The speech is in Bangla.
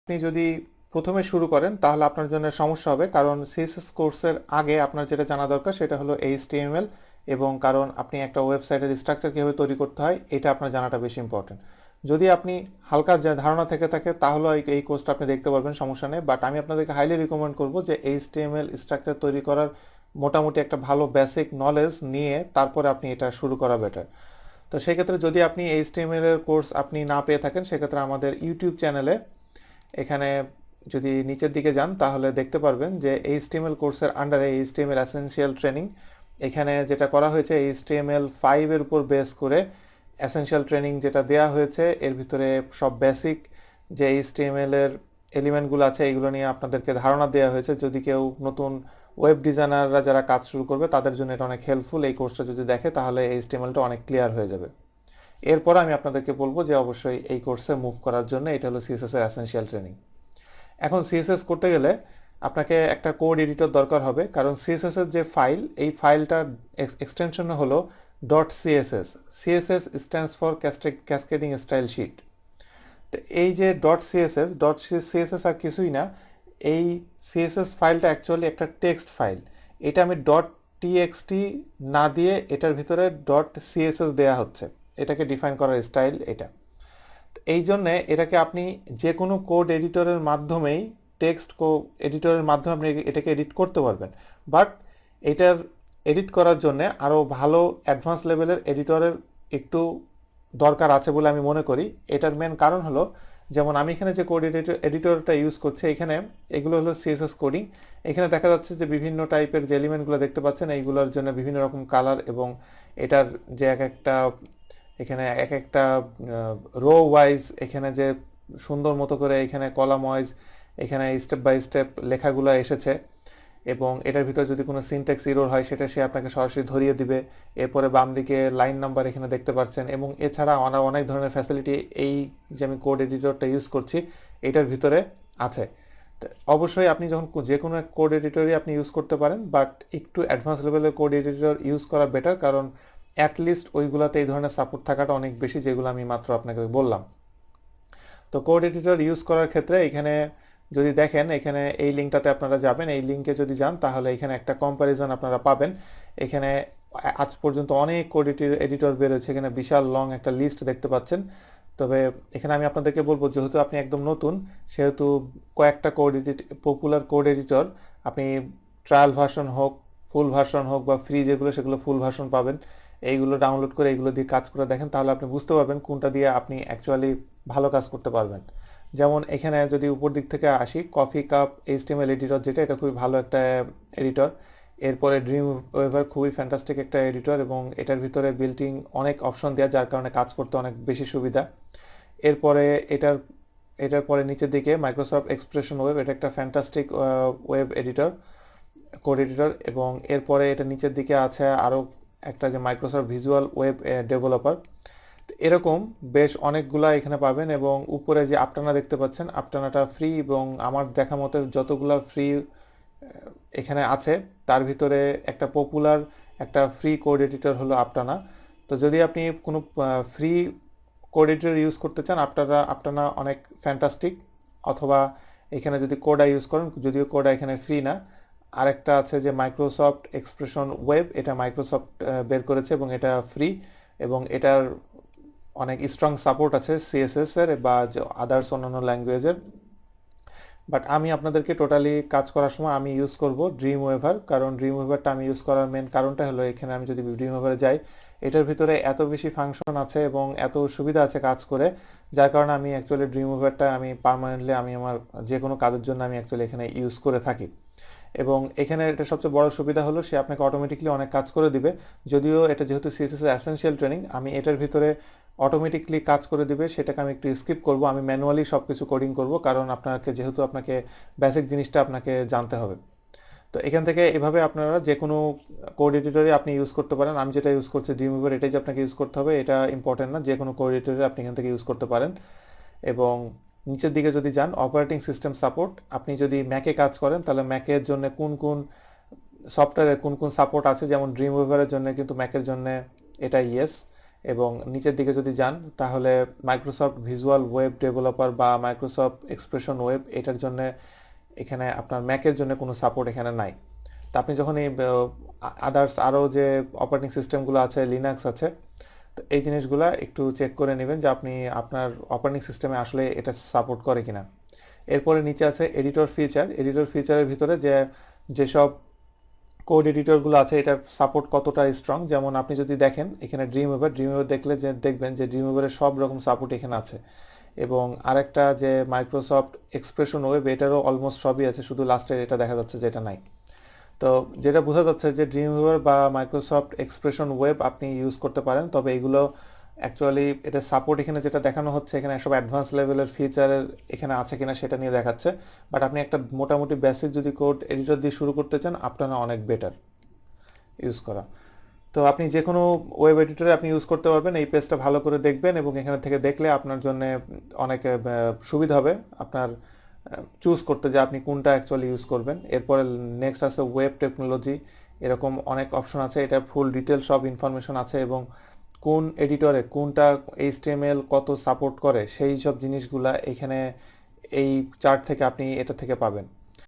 আপনি যদি প্রথমে শুরু করেন তাহলে আপনার জন্য সমস্যা হবে, কারণ সিএসএস কোর্সের আগে আপনার যেটা জানা দরকার সেটা হলো এইচটিএমএল, এবং কারণ আপনি একটা ওয়েবসাইটের স্ট্রাকচার কীভাবে তৈরি করতে হয় এটা আপনার জানাটা বেশি ইম্পর্টেন্ট। যদি আপনি হালকা ধারণা থেকে থাকে তাহলে এই কোর্সটা আপনি দেখতে পারবেন, সমস্যা নেই। বাট আমি আপনাদেরকে হাইলি রিকমেন্ড করব যে এইচটিএমএল স্ট্রাকচার তৈরি করার মোটামুটি একটা ভালো বেসিক নলেজ নিয়ে তারপরে আপনি এটা শুরু করা বেটার। তো সেক্ষেত্রে যদি আপনি এইচটিএমএল এর কোর্স আপনি না পেয়ে থাকেন, সেক্ষেত্রে আমাদের ইউটিউব চ্যানেলে এখানে যদি নিচের দিকে যান তাহলে দেখতে পারবেন যে এইচটিএমএল কোর্সের আন্ডারে এইচটিএমএল এসেনশিয়াল ট্রেনিং, এখানে যেটা করা হয়েছে এইচটিএমএল 5 এর উপর বেস করে এসেনশিয়াল ট্রেনিং যেটা দেয়া হয়েছে, এর ভিতরে সব বেসিক যে এইচটিএমএল এর এলিমেন্টগুলো আছে এইগুলো নিয়ে আপনাদেরকে ধারণা দেওয়া হয়েছে। যদি কেউ নতুন ওয়েব ডিজাইনাররা যারা কাজ শুরু করবে তাদের জন্য এটা অনেক হেল্পফুল। এই কোর্সটা যদি দেখে তাহলে এইচটিএমএলটা অনেক ক্লিয়ার হয়ে যাবে। এরপর আমি আপনাদেরকে বলবো যে অবশ্যই এই কোর্সে মুভ করার জন্য এটা হলো সিএসএস এর এসেনশিয়াল ট্রেনিং। এখন সিএসএস করতে গেলে আপনাকে একটা কোড এডিটর দরকার হবে, কারণ সিএসএস এর যে ফাইল, এই ফাইলটার এক্সটেনশন হলো dot CSS. CSS stands for cascading style sheet. তো এই যে ডট সিএসএস আর কিছুই না, এই সিএসএস ফাইলটা অ্যাকচুয়ালি একটা টেক্সট ফাইল। এটা আমি ডট টিএক্সটি না দিয়ে এটার ভিতরে ডট সিএসএস দেয়া হচ্ছে, এটাকে ডিফাইন করার স্টাইল এটা। এই জন্যে এটাকে আপনি যে কোনো কোড এডিটরের মাধ্যমেই টেক্সট এডিটরের মাধ্যমে আপনি এটাকে এডিট করতে পারবেন। বাট এটার এডিট করার জন্য আরও ভালো অ্যাডভান্স লেভেলের এডিটরের একটু দরকার আছে বলে আমি মনে করি। এটার মেন কারণ হলো, যেমন আমি এখানে যে কোড এডিটরটা ইউজ করছি, এখানে এগুলো হলো সিএসএস কোডিং। এখানে দেখা যাচ্ছে যে বিভিন্ন টাইপের যে এলিমেন্টগুলো দেখতে পাচ্ছেন এইগুলোর জন্য বিভিন্ন রকম কালার, এবং এটার যে এখানে এক একটা রো ওয়াইজ এখানে যে সুন্দর মতো করে এখানে কলাম ওয়াইজ এখানে স্টেপ বাই স্টেপ লেখাগুলো এসেছে, এবং এটার ভিতরে যদি কোনো সিনট্যাক্স এরর হয় সেটা সে আপনাকে সরাসরি ধরিয়ে দিবে। এরপরে বাম দিকে লাইন নাম্বার এখানে দেখতে পাচ্ছেন, এবং এছাড়া অনেক ধরনের ফ্যাসিলিটি এই যে আমি কোড এডিটরটা ইউজ করছি এটার ভিতরে আছে। তো অবশ্যই আপনি যখন যে কোনো কোড এডিটরই আপনি ইউজ করতে পারেন, বাট একটু অ্যাডভান্স লেভেলের কোড এডিটর ইউজ করা বেটার, কারণ অ্যাটলিস্ট ওইগুলোতে এই ধরনের সাপোর্ট থাকাটা অনেক বেশি, যেগুলো আমি মাত্র আপনাকে বললাম। তো কোড এডিটর ইউজ করার ক্ষেত্রে এখানে যদি দেখেন, এখানে এই লিঙ্কটাতে আপনারা যাবেন, এই লিঙ্কে যদি যান তাহলে এখানে একটা কম্প্যারিজন আপনারা পাবেন। এখানে আজ পর্যন্ত অনেক কোড এডিটর বেরোচ্ছে, এখানে বিশাল লং একটা লিস্ট দেখতে পাচ্ছেন। তবে এখানে আমি আপনাদেরকে বলবো, যেহেতু আপনি একদম নতুন, সেহেতু কয়েকটা পপুলার কোড এডিটর আপনি ট্রায়াল ভার্সন হোক, ফুল ভার্সন হোক, বা ফ্রি যেগুলো সেগুলো ফুল ভার্সন পাবেন। এইগুলো ডাউনলোড করে এইগুলো দিয়ে কাজ করে দেখেন, তাহলে আপনি বুঝতে পারবেন কোনটা দিয়ে আপনি অ্যাকচুয়ালি ভালো কাজ করতে পারবেন। যেমন এখানে যদি উপর দিক থেকে আসি, কফি কাপ এইচটিএমএল এডিটর, যেটা এটা খুবই ভালো একটা এডিটর। এরপরে ড্রিম ওয়েভার খুবই ফ্যান্টাস্টিক একটা এডিটর, এবং এটার ভিতরে বিল্টিং অনেক অপশন দেওয়া, যার কারণে কাজ করতে অনেক বেশি সুবিধা। এরপরে এটার পরে নিচের দিকে মাইক্রোসফট এক্সপ্রেশন ওয়েব, এটা একটা fantastic web editor, code editor. এবং এরপরে এটা নিচের দিকে আছে আরও একটা যে মাইক্রোসফট ভিজুয়াল ওয়েব ডেভেলপার। এরকম বেশ অনেকগুলা এখানে পাবেন। এবং উপরে যে আপটানা দেখতে পাচ্ছেন, আপটানাটা ফ্রি, এবং আমার দেখা মতে যতগুলা ফ্রি এখানে আছে তার ভিতরে একটা পপুলার একটা ফ্রি কোড এডিটর হলো আপটানা। তো যদি আপনি কোনো ফ্রি কোড এডিটর ইউজ করতে চান, আপটানা অনেক ফ্যান্টাস্টিক। অথবা এখানে যদি কোডা ইউজ করেন, যদিও কোডা এখানে ফ্রি না, আরেকটা আছে যে মাইক্রোসফট এক্সপ্রেশন ওয়েব, এটা মাইক্রোসফট বের করেছে এবং এটা ফ্রি, এবং এটার অনেক স্ট্রং সাপোর্ট আছে সিএসএস এর বা আদার্স অন্যান্য ল্যাঙ্গুয়েজের। বাট আমি আপনাদেরকে টোটালি কাজ করার সময় আমি ইউজ করব ড্রিম ওয়েভার, কারণ ড্রিম ওয়েভারটা আমি ইউজ করার মেন কারণটা হলো, এখানে আমি যদি ড্রিম ওয়েভারে যাই এটার ভিতরে এত বেশি ফাংশন আছে এবং এত সুবিধা আছে কাজ করে, যার কারণে আমি অ্যাকচুয়ালি ড্রিম ওয়েভারটা আমি পার্মানেন্টলি আমি আমার যে কোনো কাজের জন্য আমি অ্যাকচুয়ালি এখানে ইউজ করে থাকি। এবং এখানে এটা সবচেয়ে বড় সুবিধা হলো সে আপনাকে অটোমেটিকলি অনেক কাজ করে দিবে। যদিও এটা যেহেতু সিএসএস এর এসেনশিয়াল ট্রেনিং, আমি এটার ভিতরে অটোমেটিকলি কাজ করে দিবে সেটাকে আমি একটু স্কিপ করব, আমি ম্যানুয়ালি সব কিছু কোডিং করব, কারণ আপনাকে বেসিক জিনিসটা আপনাকে জানতে হবে। তো এখান থেকে এভাবে আপনারা যে কোনো কোড এডিটরে আপনি ইউজ করতে পারেন। আমি যেটা ইউজ করছি ড্রিমউইভার, এটাই যে আপনাকে ইউজ করতে হবে এটা ইম্পর্টেন্ট না, যে কোনো কোড এডিটরে আপনি এখান থেকে ইউজ করতে পারেন। এবং নিচের দিকে যদি যান, অপারেটিং সিস্টেম সাপোর্ট, আপনি যদি ম্যাকে কাজ করেন তাহলে ম্যাকের জন্য কোন কোন সফটওয়্যারের কোন কোন সাপোর্ট আছে, যেমন ড্রিমউইভারের জন্য কিন্তু ম্যাকের জন্য এটা ইয়েস, এবং নিচের দিকে যদি যান তাহলে মাইক্রোসফট ভিজুয়াল ওয়েব ডেভেলপার বা মাইক্রোসফট এক্সপ্রেশন ওয়েব এটার জন্য এখানে আপনার ম্যাকের জন্য কোনো সাপোর্ট এখানে নাই। তো আপনি যখন এই আদার্স আরও যে অপারেটিং সিস্টেমগুলো আছে, লিনাক্স আছে, তো এই জিনিসগুলো একটু চেক করে নেবেন যে আপনি আপনার অপারেটিং সিস্টেমে আসলে এটা সাপোর্ট করে কিনা। এরপরে নিচে আছে এডিটর ফিচার। এডিটর ফিচারের ভিতরে যেসব কোড এডিটরগুলো আছে এটা সাপোর্ট কতটা স্ট্রং। যেমন আপনি যদি দেখেন এখানে ড্রিমউইভার দেখলে যে দেখবেন যে ড্রিমউইভারের সব রকম সাপোর্ট এখানে আছে। এবং আরেকটা যে মাইক্রোসফট এক্সপ্রেশন ওয়েব এটারও অলমোস্ট সবই আছে, শুধু লাস্টের এটা দেখা যাচ্ছে যেটা নাই। তো যেটা বোঝা যাচ্ছে যে ড্রিমউইভার বা মাইক্রোসফট এক্সপ্রেশন ওয়েব আপনি ইউজ করতে পারেন, তবে এগুলো অ্যাকচুয়ালি এটা সাপোর্ট এখানে যেটা দেখানো হচ্ছে এখানে সব অ্যাডভান্স লেভেলের ফিচারের এখানে আছে কিনা সেটা নিয়ে দেখাচ্ছে। বাট আপনি একটা মোটামুটি বেসিক যদি কোড এডিটর দিয়ে শুরু করতে চান আপনারা অনেক বেটার ইউজ করা। তো আপনি যে কোনো ওয়েব এডিটরে আপনি ইউজ করতে পারবেন। এই পেজটা ভালো করে দেখবেন এবং এখানে থেকে দেখলে আপনার জন্য অনেক সুবিধা হবে আপনার চুজ করতে যে আপনি কোনটা অ্যাকচুয়ালি ইউজ করবেন। এরপরে নেক্সট আছে ওয়েব টেকনোলজি, এরকম অনেক অপশন আছে, এটা ফুল ডিটেল সব ইনফরমেশন আছে এবং কোন এডিটরে কোনটা এইচটিএমএল কত সাপোর্ট করে সেই সব জিনিসগুলা এখানে এই চার্ট থেকে আপনি এটা থেকে পাবেন।